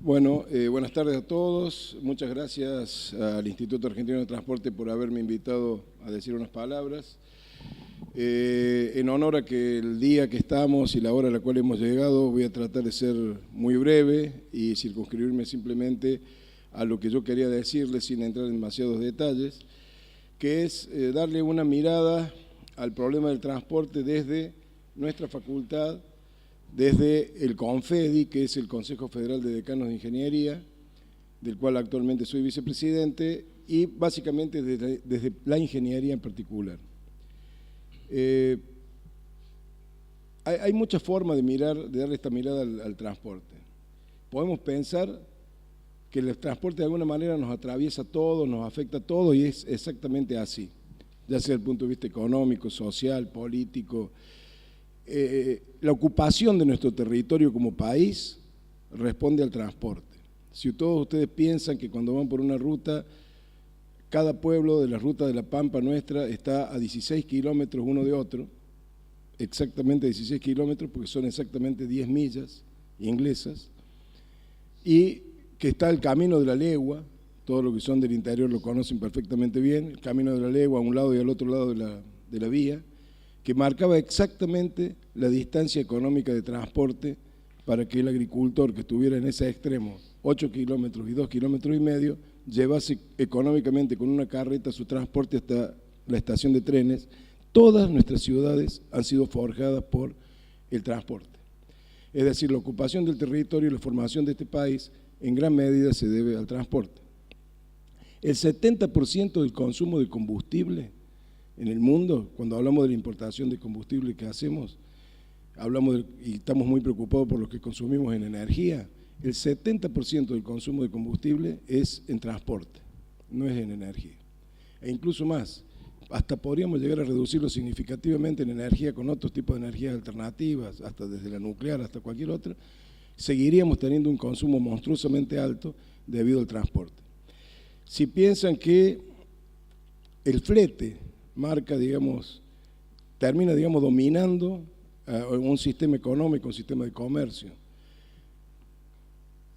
Bueno, buenas tardes a todos. Muchas gracias al Instituto Argentino de Transporte por haberme invitado a decir unas palabras. En honor a que el día que estamos y la hora a la cual hemos llegado, voy a tratar de ser muy breve y circunscribirme simplemente a lo que yo quería decirles sin entrar en demasiados detalles, que es darle una mirada al problema del transporte desde nuestra facultad, desde el CONFEDI, que es el Consejo Federal de Decanos de Ingeniería, del cual actualmente soy vicepresidente, y básicamente desde la ingeniería en particular. Hay muchas formas de darle esta mirada al transporte. Podemos pensar que el transporte de alguna manera nos atraviesa todo, nos afecta todo, y es exactamente así, ya sea desde el punto de vista económico, social, político. La ocupación de nuestro territorio como país responde al transporte. Si todos ustedes piensan que cuando van por una ruta, cada pueblo de la ruta de la Pampa nuestra está a 16 kilómetros uno de otro, exactamente 16 kilómetros, porque son exactamente 10 millas inglesas, y que está el Camino de la Legua, todos los que son del interior lo conocen perfectamente bien, el Camino de la Legua a un lado y al otro lado de la vía, que marcaba exactamente la distancia económica de transporte para que el agricultor que estuviera en ese extremo, 8 kilómetros y 2 kilómetros y medio, llevase económicamente con una carreta su transporte hasta la estación de trenes. Todas nuestras ciudades han sido forjadas por el transporte. Es decir, la ocupación del territorio y la formación de este país en gran medida se debe al transporte. El 70% del consumo de combustible en el mundo, cuando hablamos de la importación de combustible que hacemos, y estamos muy preocupados por lo que consumimos en energía, el 70% del consumo de combustible es en transporte, no es en energía. E incluso más, hasta podríamos llegar a reducirlo significativamente en energía con otros tipos de energías alternativas, hasta desde la nuclear hasta cualquier otra, seguiríamos teniendo un consumo monstruosamente alto debido al transporte. Si piensan que el flete termina, dominando un sistema económico, un sistema de comercio.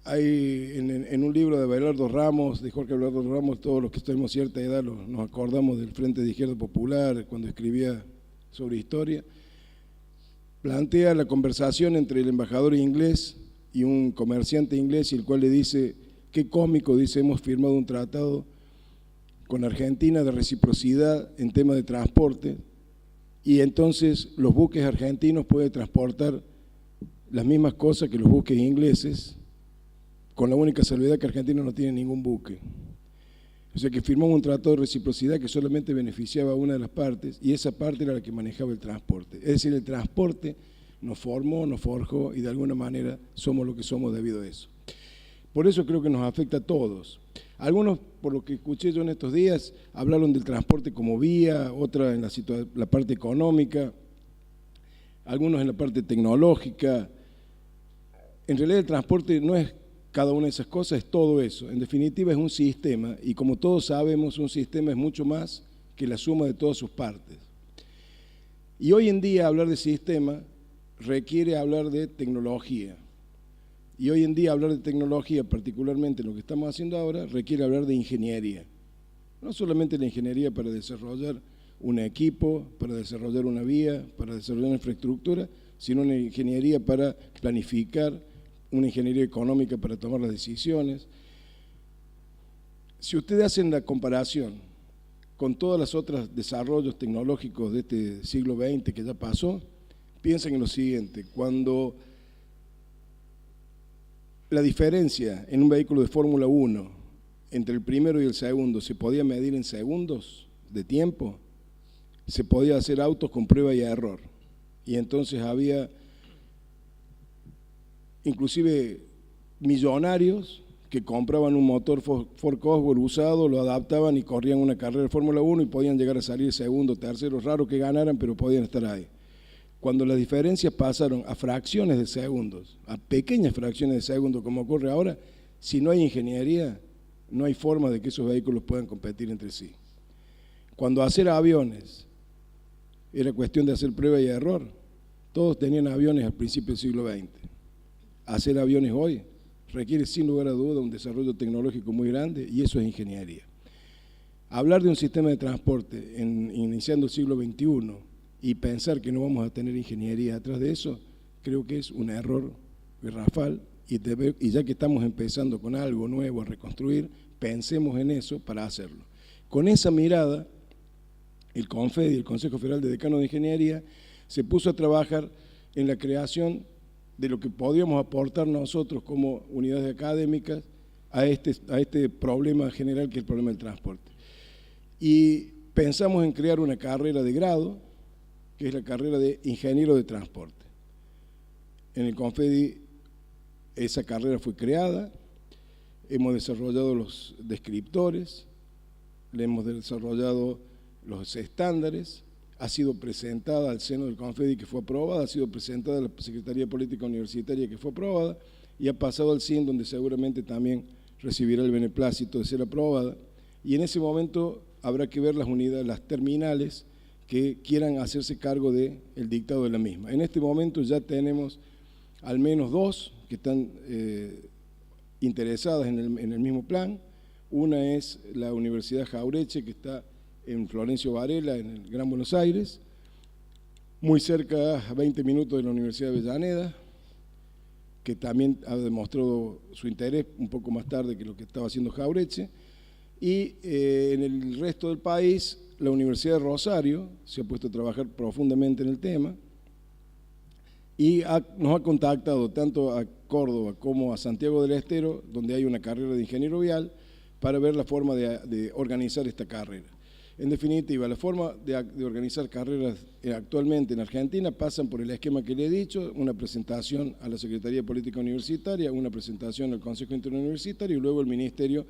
Hay en un libro de Abelardo Ramos, de Jorge Abelardo Ramos, todos los que tenemos cierta edad nos acordamos del Frente de Izquierda Popular, cuando escribía sobre historia, plantea la conversación entre el embajador inglés y un comerciante inglés, y el cual le dice: qué cómico, dice, hemos firmado un tratado con Argentina de reciprocidad en tema de transporte, y entonces los buques argentinos pueden transportar las mismas cosas que los buques ingleses, con la única salvedad que Argentina no tiene ningún buque. O sea que firmamos un tratado de reciprocidad que solamente beneficiaba a una de las partes, y esa parte era la que manejaba el transporte. Es decir, el transporte nos formó, nos forjó, y de alguna manera somos lo que somos debido a eso. Por eso creo que nos afecta a todos. Algunos, por lo que escuché yo en estos días, hablaron del transporte como vía, otra en la parte económica, algunos en la parte tecnológica. En realidad el transporte no es cada una de esas cosas, es todo eso. En definitiva es un sistema, y como todos sabemos, un sistema es mucho más que la suma de todas sus partes. Y hoy en día hablar de sistema requiere hablar de tecnología. Y hoy en día hablar de tecnología, particularmente lo que estamos haciendo ahora, requiere hablar de ingeniería. No solamente la ingeniería para desarrollar un equipo, para desarrollar una vía, para desarrollar una infraestructura, sino una ingeniería para planificar, una ingeniería económica para tomar las decisiones. Si ustedes hacen la comparación con todos los otros desarrollos tecnológicos de este siglo XX que ya pasó, piensen en lo siguiente: cuando la diferencia en un vehículo de Fórmula 1 entre el primero y el segundo se podía medir en segundos de tiempo, se podía hacer autos con prueba y error. Y entonces había inclusive millonarios que compraban un motor Ford Cosworth usado, lo adaptaban y corrían una carrera de Fórmula 1 y podían llegar a salir segundo, tercero, raro que ganaran, pero podían estar ahí. Cuando las diferencias pasaron a fracciones de segundos, a pequeñas fracciones de segundos, como ocurre ahora, si no hay ingeniería, no hay forma de que esos vehículos puedan competir entre sí. Cuando hacer aviones era cuestión de hacer prueba y error, todos tenían aviones al principio del siglo XX. Hacer aviones hoy requiere sin lugar a duda un desarrollo tecnológico muy grande y eso es ingeniería. Hablar de un sistema de transporte iniciando el siglo XXI y pensar que no vamos a tener ingeniería atrás de eso, creo que es un error garrafal y ya que estamos empezando con algo nuevo a reconstruir, pensemos en eso para hacerlo. Con esa mirada, el CONFEDI, el Consejo Federal de Decanos de Ingeniería, se puso a trabajar en la creación de lo que podríamos aportar nosotros como unidades académicas a este problema general que es el problema del transporte. Y pensamos en crear una carrera de grado, que es la carrera de ingeniero de transporte. En el CONFEDI esa carrera fue creada, hemos desarrollado los descriptores, le hemos desarrollado los estándares, ha sido presentada al seno del CONFEDI que fue aprobada, ha sido presentada a la Secretaría de Política Universitaria que fue aprobada y ha pasado al CIN donde seguramente también recibirá el beneplácito de ser aprobada y en ese momento habrá que ver las unidades, las terminales que quieran hacerse cargo del dictado de la misma. En este momento ya tenemos al menos dos que están interesadas en el mismo plan. Una es la Universidad Jauretche, que está en Florencio Varela, en el Gran Buenos Aires, muy cerca, a 20 minutos de la Universidad de Avellaneda, que también ha demostrado su interés un poco más tarde que lo que estaba haciendo Jauretche. Y en el resto del país, la Universidad de Rosario se ha puesto a trabajar profundamente en el tema y nos ha contactado tanto a Córdoba como a Santiago del Estero, donde hay una carrera de ingeniero vial, para ver la forma de organizar esta carrera. En definitiva, la forma de organizar carreras actualmente en Argentina pasan por el esquema que le he dicho, una presentación a la Secretaría de Política Universitaria, una presentación al Consejo Interuniversitario y luego el Ministerio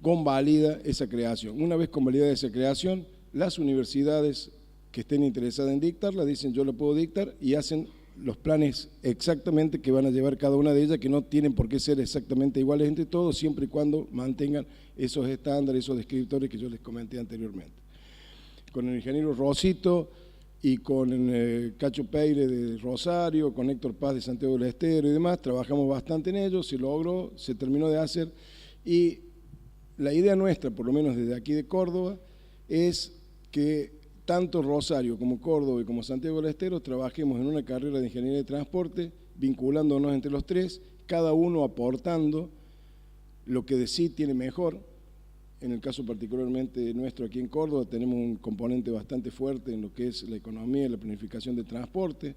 convalida esa creación. Una vez convalidada esa creación, las universidades que estén interesadas en dictarla dicen yo la puedo dictar y hacen los planes exactamente que van a llevar cada una de ellas, que no tienen por qué ser exactamente iguales entre todos, siempre y cuando mantengan esos estándares, esos descriptores que yo les comenté anteriormente. Con el ingeniero Rosito y con Cacho Peire de Rosario, con Héctor Paz de Santiago del Estero y demás, trabajamos bastante en ello, se logró, se terminó de hacer y la idea nuestra, por lo menos desde aquí de Córdoba, es que tanto Rosario como Córdoba y como Santiago del Estero trabajemos en una carrera de ingeniería de transporte, vinculándonos entre los tres, cada uno aportando lo que de sí tiene mejor. En el caso particularmente nuestro aquí en Córdoba tenemos un componente bastante fuerte en lo que es la economía y la planificación de transporte.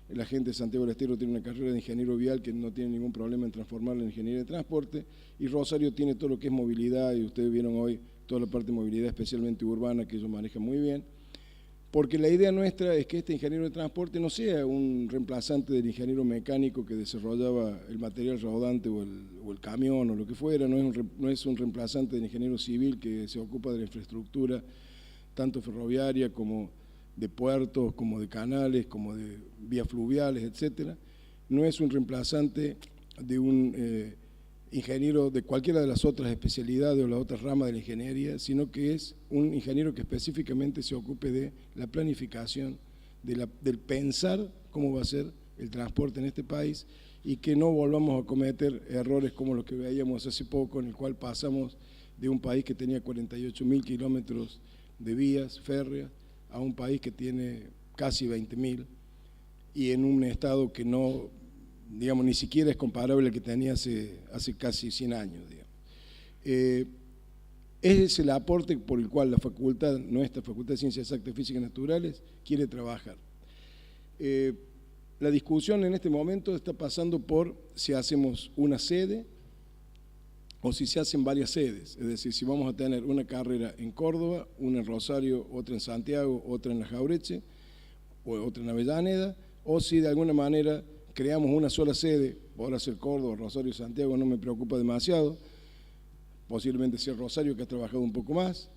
La gente de Santiago del Estero tiene una carrera de ingeniero vial que no tiene ningún problema en transformarla en ingeniería de transporte y Rosario tiene todo lo que es movilidad y ustedes vieron hoy toda la parte de movilidad especialmente urbana que ellos manejan muy bien. Porque la idea nuestra es que este ingeniero de transporte no sea un reemplazante del ingeniero mecánico que desarrollaba el material rodante o el camión o lo que fuera, no es un reemplazante del ingeniero civil que se ocupa de la infraestructura, tanto ferroviaria como de puertos, como de canales, como de vías fluviales, etcétera. No es un reemplazante de un ingeniero de cualquiera de las otras especialidades o las otras ramas de la ingeniería, sino que es un ingeniero que específicamente se ocupe de la planificación, del pensar cómo va a ser el transporte en este país y que no volvamos a cometer errores como los que veíamos hace poco, en el cual pasamos de un país que tenía 48.000 kilómetros de vías férreas a un país que tiene casi 20.000 y en un estado que no, digamos, ni siquiera es comparable al que tenía hace casi 100 años. Ese es el aporte por el cual la facultad, nuestra Facultad de Ciencias Exactas, Físicas y Naturales, quiere trabajar. La discusión en este momento está pasando por si hacemos una sede o si se hacen varias sedes, es decir, si vamos a tener una carrera en Córdoba, una en Rosario, otra en Santiago, otra en La Jauretche, o otra en Avellaneda, o si de alguna manera creamos una sola sede, podrá ser Córdoba, Rosario, Santiago, no me preocupa demasiado, posiblemente sea Rosario que ha trabajado un poco más,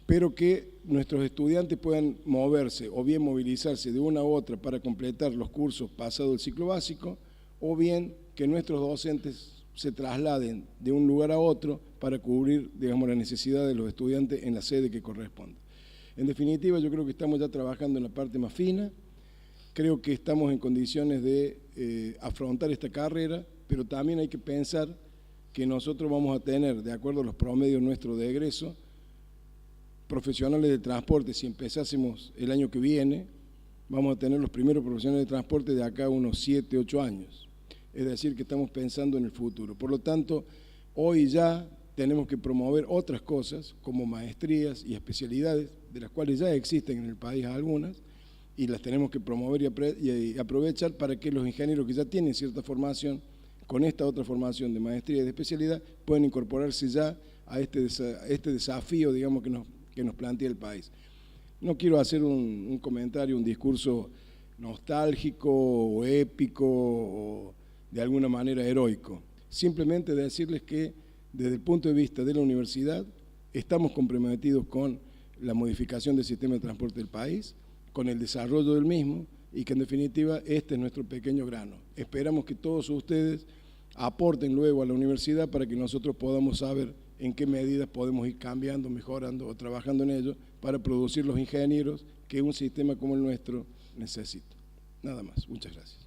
pero que nuestros estudiantes puedan moverse o bien movilizarse de una a otra para completar los cursos pasado el ciclo básico, o bien que nuestros docentes se trasladen de un lugar a otro para cubrir, digamos, la necesidad de los estudiantes en la sede que corresponde. En definitiva, yo creo que estamos ya trabajando en la parte más fina, creo que estamos en condiciones de afrontar esta carrera pero también hay que pensar que nosotros vamos a tener, de acuerdo a los promedios nuestros de egreso, profesionales de transporte. Si empezásemos el año que viene, vamos a tener los primeros profesionales de transporte de acá a unos 7, 8 años. Es decir, que estamos pensando en el futuro. Por lo tanto, hoy ya tenemos que promover otras cosas, como maestrías y especialidades, de las cuales ya existen en el país algunas, y las tenemos que promover y aprovechar para que los ingenieros que ya tienen cierta formación, con esta otra formación de maestría y de especialidad, puedan incorporarse ya a este desafío, digamos, que nos plantea el país. No quiero hacer un comentario, un discurso nostálgico o épico o de alguna manera heroico. Simplemente decirles que desde el punto de vista de la universidad estamos comprometidos con la modificación del sistema de transporte del país, con el desarrollo del mismo y que en definitiva este es nuestro pequeño grano. Esperamos que todos ustedes aporten luego a la universidad para que nosotros podamos saber en qué medidas podemos ir cambiando, mejorando o trabajando en ello para producir los ingenieros que un sistema como el nuestro necesita. Nada más. Muchas gracias.